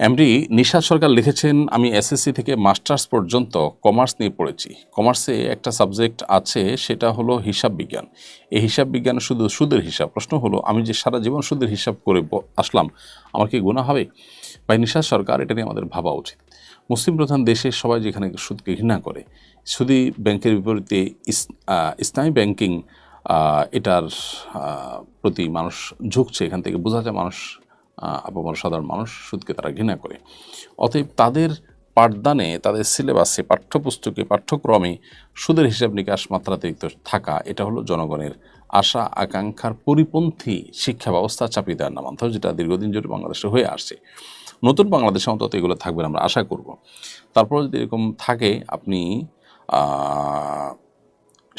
MD Nishat সরকার লিখেছেন, আমি SSC থেকে মাস্টার্স পর্যন্ত কমার্স নিয়ে পড়েছি। কমার্সে একটা সাবজেক্ট আছে, সেটা হলো হিসাব বিজ্ঞান। এই হিসাব বিজ্ঞান শুধু সুদের হিসাব। প্রশ্ন হলো, আমি যে সারা জীবন সুদের হিসাব করে আসলাম, আমার কি গুনাহ হবে? ভাই নিশাত সরকার, এটা নিয়ে আমাদের ভাবা উচিত। মুসলিম প্রধান দেশে সবাই যেখানে সুদকে ঘৃণা করে, সুদী ব্যাংকের বিপরীতে ইসলামী ব্যাংকিং এটার প্রতি মানুষ ঝুঁকছে। এখান থেকে বোঝা যায় মানুষ, আপামর সাধারণ মানুষ সুদকে তারা ঘৃণা করে। অতএব তাদের পাঠদানে, তাদের সিলেবাসে, পাঠ্যপুস্তকে, পাঠ্যক্রমে সুদের হিসাব নিকাশ মাত্রাতিরিক্ত থাকা, এটা হলো জনগণের আশা আকাঙ্ক্ষার পরিপন্থী শিক্ষা ব্যবস্থা চাপিয়ে দেওয়ার নামান্তর, যেটা দীর্ঘদিন ধরে বাংলাদেশে হয়ে আসছে। নতুন বাংলাদেশে অন্তত এগুলো থাকবে না, আমরা আশা করব। তারপর যদি এরকম থাকে, আপনি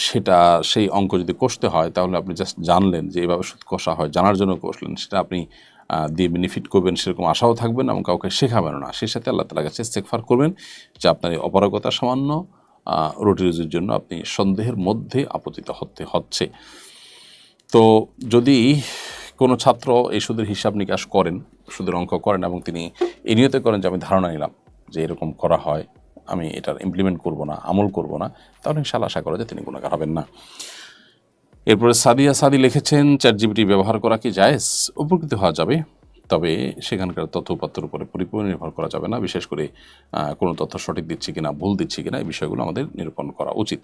সেটা সেই অঙ্ক যদি কষতে হয়, তাহলে আপনি জাস্ট জানলেন যে এভাবে সুদ কষা হয়, জানার জন্য কষলেন, সেটা আপনি দিয়ে বেনিফিট করবেন সেরকম আশাও থাকবেন এবং কাউকে শেখাবেন না। সেই সাথে আল্লাহ তাআলার কাছে ইস্তেগফার করবেন যে আপনার এই অপারগতা সামান্য রুটি রুজির জন্য আপনি সন্দেহের মধ্যে আপতিত হচ্ছে। তো যদি কোনো ছাত্র এই সুদের হিসাব নিকাশ করেন, সুদের অঙ্ক করেন এবং তিনি এই নিয়তে করেন যে আমি ধারণা নিলাম যে এরকম করা হয়, আমি এটার ইমপ্লিমেন্ট করব না, আমল করব না, তাহলে ইনশাআল্লাহ আশা করা যায় তিনি গুনাহগার হবেন না। এরপরে সাদি লিখেছেন, চ্যাটজিপিটি ব্যবহার করা কি জায়েজ? উপকৃত হওয়া যাবে, তবে সেখানকার তথ্যপাত্রের উপরে পরিপূর্ণ নির্ভর করা যাবে না। বিশেষ করে কোনো তথ্য সঠিক দিচ্ছি কিনা, ভুল দিচ্ছি কিনা, এই বিষয়গুলো আমাদের নিরূপণ করা উচিত।